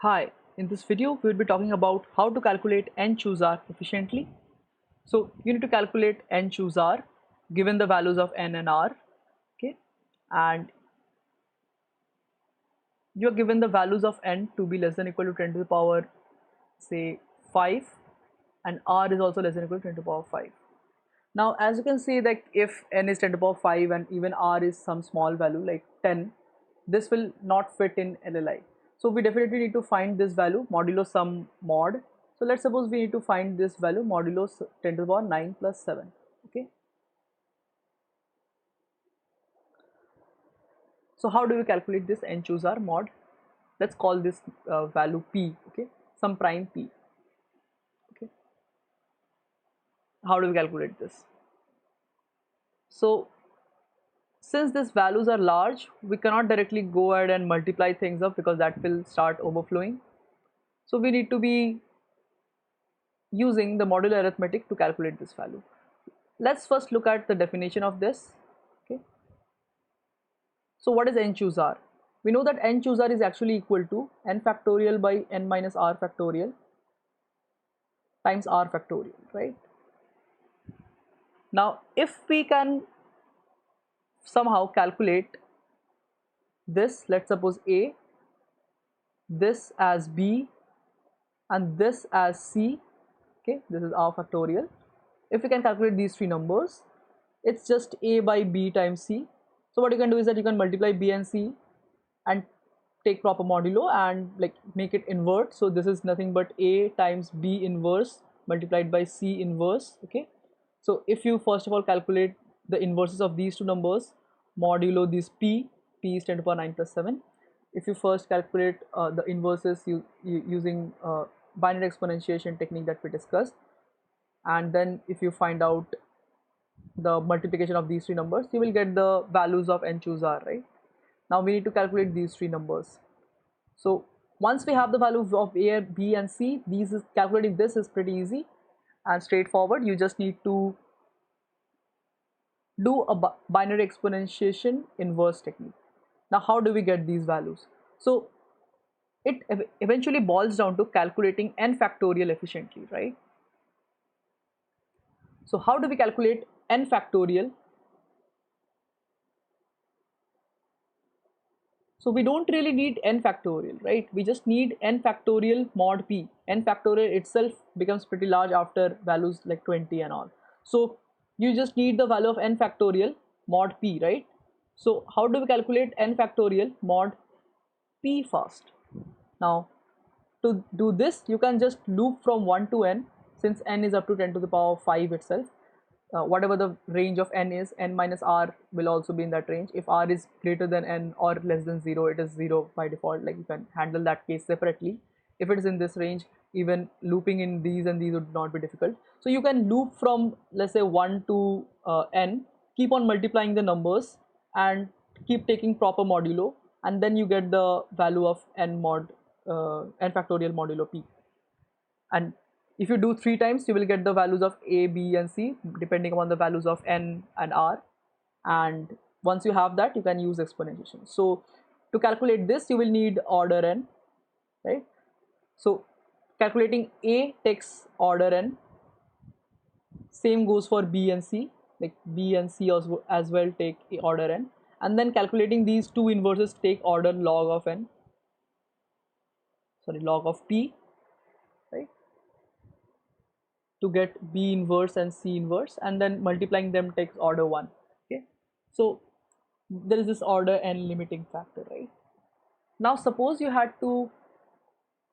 Hi, in this video we will be talking about how to calculate n choose r efficiently. So you need to calculate n choose r given the values of n and r, okay, and you are given the values of n to be less than equal to 10 to the power say 5, and r is also less than equal to 10 to the power 5. Now as you can see that if n is 10 to the power 5 and even r is some small value like 10, this will not fit in LLI. So we definitely need to find this value modulo some mod. So let's suppose we need to find this value modulo 10 to the power 9 plus 7. Okay. So how do we calculate this n choose r mod? Let's call this value p. Okay. Some prime p. Okay. How do we calculate this? So since these values are large, we cannot directly go ahead and multiply things up because that will start overflowing. So we need to be using the modular arithmetic to calculate this value. Let's first look at the definition of this. Okay. So what is n choose r? We know that n choose r is actually equal to n factorial by n minus r factorial times r factorial, right? Now if we can somehow calculate this, let's suppose a, this as b, and this as c, okay, this is r factorial. If we can calculate these three numbers, it's just a by b times c. So what you can do is that you can multiply b and c and take proper modulo and like make it invert. So this is nothing but a times b inverse multiplied by c inverse. Okay, so if you first of all calculate the inverses of these two numbers modulo this p is 10 to the power 9 plus 7. If you first calculate the inverses using binary exponentiation technique that we discussed, and then if you find out the multiplication of these three numbers, you will get the values of n choose r, right? Now we need to calculate these three numbers. So once we have the value of a, b and c, calculating this is pretty easy and straightforward. You just need to do a binary exponentiation inverse technique. Now how do we get these values? So it eventually boils down to calculating n factorial efficiently, right? So how do we calculate n factorial? So we don't really need n factorial, right? We just need n factorial mod p. N factorial itself becomes pretty large after values like 20 and all. So you just need the value of n factorial mod p, right? So how do we calculate n factorial mod p first? Now to do this, you can just loop from 1 to n, since n is up to 10 to the power 5 itself. Whatever the range of n is, n minus r will also be in that range. If r is greater than n or less than 0, it is 0 by default. Like you can handle that case separately. If it is in this range, even looping in these and these would not be difficult. So you can loop from, let's say, 1 to n, keep on multiplying the numbers and keep taking proper modulo, and then you get the value of n mod n factorial modulo p. And if you do 3 times, you will get the values of a, b and c depending upon the values of n and r. And once you have that, you can use exponentiation. So to calculate this, you will need order n, right? So calculating a takes order n. Same goes for b and c, like b and c as well take order n. And then calculating these two inverses take order log of n, sorry, log of p, right, to get b inverse and c inverse, and then multiplying them takes order 1. Okay, so there is this order n limiting factor, right? Now suppose you had to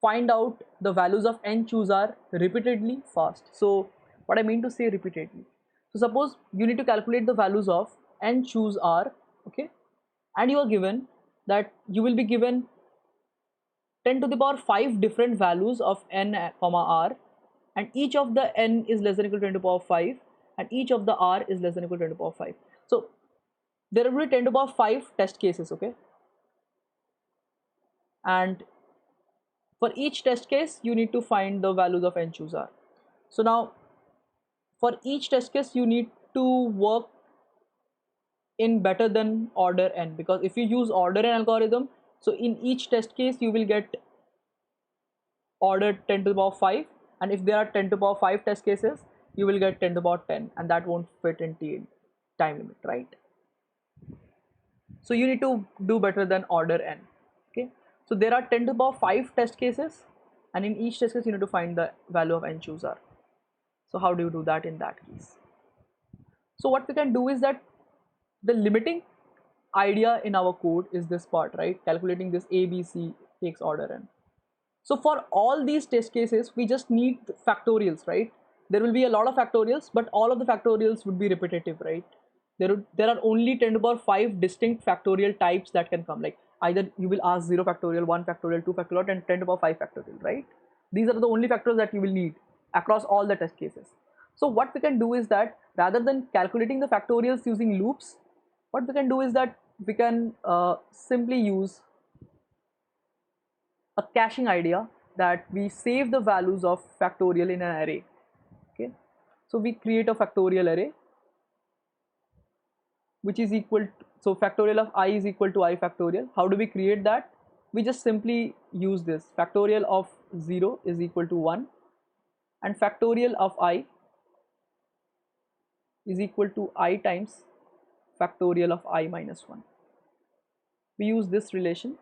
find out the values of n choose r repeatedly fast. So what I mean to say repeatedly, so suppose you need to calculate the values of n choose r, okay, and you are given that you will be given 10 to the power 5 different values of n comma r, and each of the n is less than equal to 10 to the power 5, and each of the r is less than equal to 10 to the power 5. So there will be 10 to the power 5 test cases, okay, and for each test case you need to find the values of n choose r. So now for each test case you need to work in better than order n, because if you use order n algorithm, so in each test case you will get order 10 to the power 5, and if there are 10 to the power 5 test cases, you will get 10 to the power 10, and that won't fit in time limit, right? So you need to do better than order n. Okay, so there are 10 to the power 5 test cases, and in each test case you need to find the value of n chooser. So how do you do that in that case? So what we can do is that the limiting idea in our code is this part, right? Calculating this a, b, c takes order n. So for all these test cases, we just need factorials, right? There will be a lot of factorials, but all of the factorials would be repetitive, right? There are only 10 to the power 5 distinct factorial types that can come. Like either you will ask 0 factorial, 1 factorial, 2 factorial, and 10 to the power 5 factorial, right? These are the only factors that you will need across all the test cases. So what we can do is that rather than calculating the factorials using loops, what we can do is that we can simply use a caching idea, that we save the values of factorial in an array. Okay, so we create a factorial array which is equal to, so factorial of I is equal to I factorial. How do we create that? We just simply use this factorial of 0 is equal to 1, and factorial of I is equal to I times factorial of I minus 1. We use this relation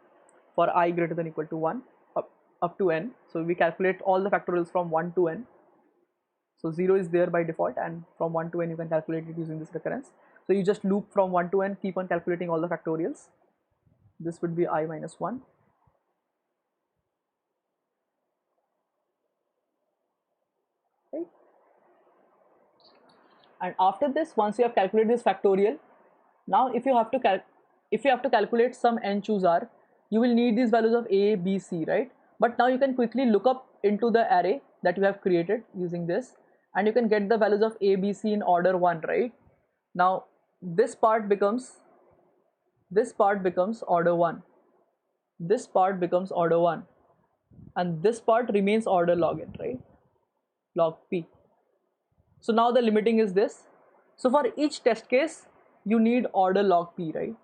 for I greater than equal to 1 up to n. So we calculate all the factorials from 1 to n. So 0 is there by default, and from 1 to n you can calculate it using this recurrence. So you just loop from 1 to n, keep on calculating all the factorials. This would be I minus 1. Right? And after this, once you have calculated this factorial, now if you have to calculate some n chooser, you will need these values of a, b, c, right? But now you can quickly look up into the array that you have created using this, and you can get the values of a, b, c in order 1, right? Now this part becomes order 1, this part becomes order 1, and this part remains order log n, right? Log p. So now the limiting is this. So for each test case you need order log p, right?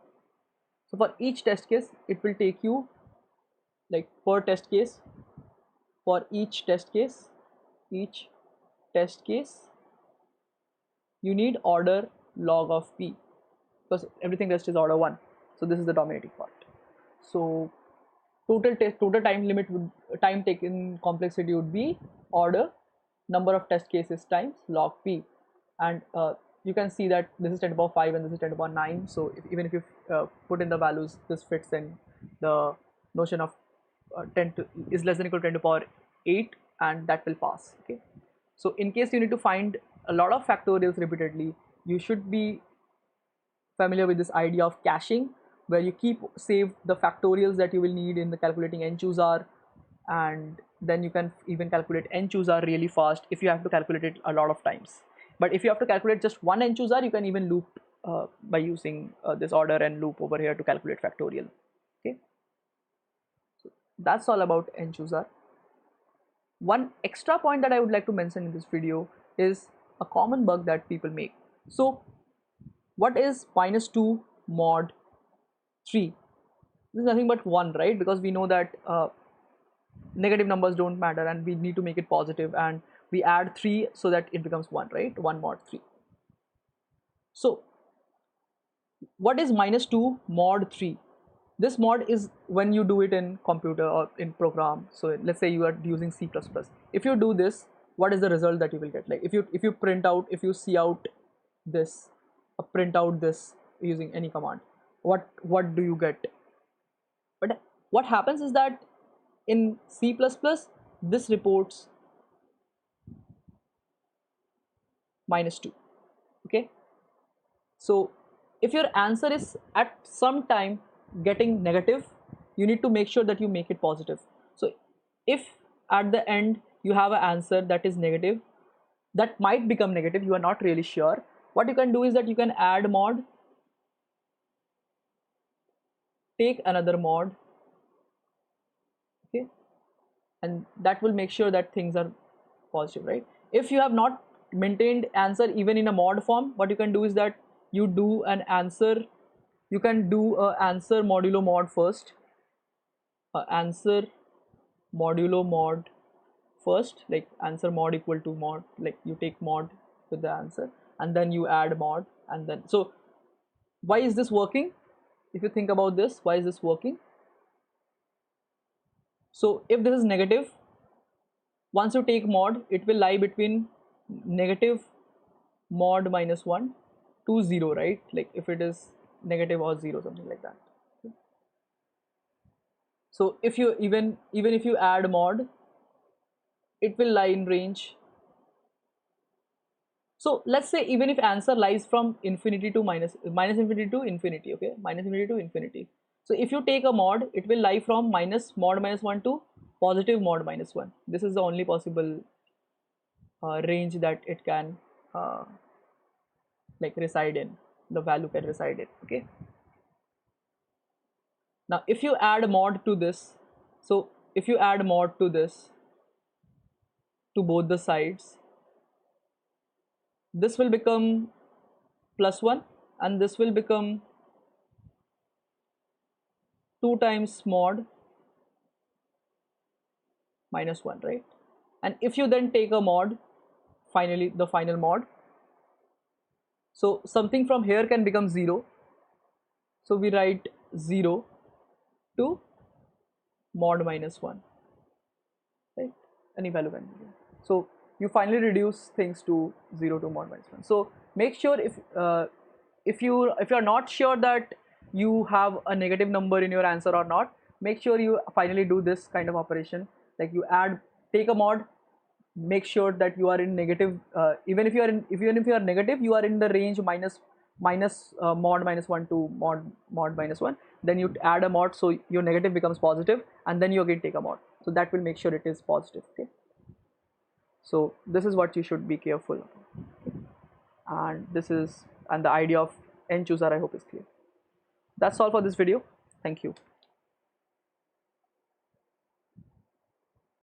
So for each test case it will take you, like per test case, for each test case you need order log of p, because everything rest is order 1. So this is the dominating part. So total time taken complexity would be order number of test cases times log p, and you can see that this is 10 to the power 5 and this is 10 to the power 9. So even if you put in the values, this fits in the notion of 10 to is less than equal to 10 to the power 8, and that will pass. Okay, so in case you need to find a lot of factorials repeatedly, you should be familiar with this idea of caching, where you save the factorials that you will need in the calculating n chooser, and then you can even calculate n chooser really fast if you have to calculate it a lot of times. But if you have to calculate just one n chooser, you can even loop by using this order n loop over here to calculate factorial. Okay, so that's all about n chooser. One extra point that I would like to mention in this video is a common bug that people make. So what is -2 mod 3? This is nothing but 1, right? Because we know that negative numbers don't matter and we need to make it positive, and we add 3 so that it becomes 1, right? 1 mod 3. So what is -2 mod 3? This mod is when you do it in computer or in program. So let's say you are using C++. If you do this, what is the result that you will get? Like if you print out, if you see out this, print out this using any command, what do you get? But what happens is that in C++, this reports -2. Okay, so if your answer is at some time getting negative, you need to make sure that you make it positive. So if at the end you have an answer that is negative, that might become negative, you are not really sure, what you can do is that you can add mod, take another mod, okay, and that will make sure that things are positive, right? If you have not maintained answer even in a mod form, what you can do is that you do an answer, you can do a answer modulo mod first, answer modulo mod first, like answer mod equal to mod, like you take mod with the answer and then you add mod, and then, so why is this working? If you think about this, why is this working? So if this is negative, once you take mod, it will lie between negative mod minus 1 to 0, right? Like if it is negative or 0, something like that. So if you even if you add mod, it will lie in range. So let's say even if answer lies from infinity to minus infinity to infinity, okay, minus infinity to infinity. So if you take a mod, it will lie from minus mod minus 1 to positive mod minus 1. This is the only possible range that it can uh, like reside in, the value can reside in, okay. Now if you add mod to this, so if you add mod to this, to both the sides, this will become plus 1 and this will become 2 times mod minus 1, right? And if you then take a mod, finally the final mod, so something from here can become 0, so we write 0 to mod minus 1, right? Any value can be there. So you finally reduce things to 0 to mod minus 1. So make sure if you are not sure that you have a negative number in your answer or not, make sure you finally do this kind of operation, like you add, take a mod, make sure that you are in negative, even if you are in, even if you are negative, you are in the range mod minus 1 to mod minus 1, then you add a mod, so your negative becomes positive, and then you again take a mod, so that will make sure it is positive, okay. So this is what you should be careful of. And this is, and the idea of n chooser I hope is clear. That's all for this video. Thank you.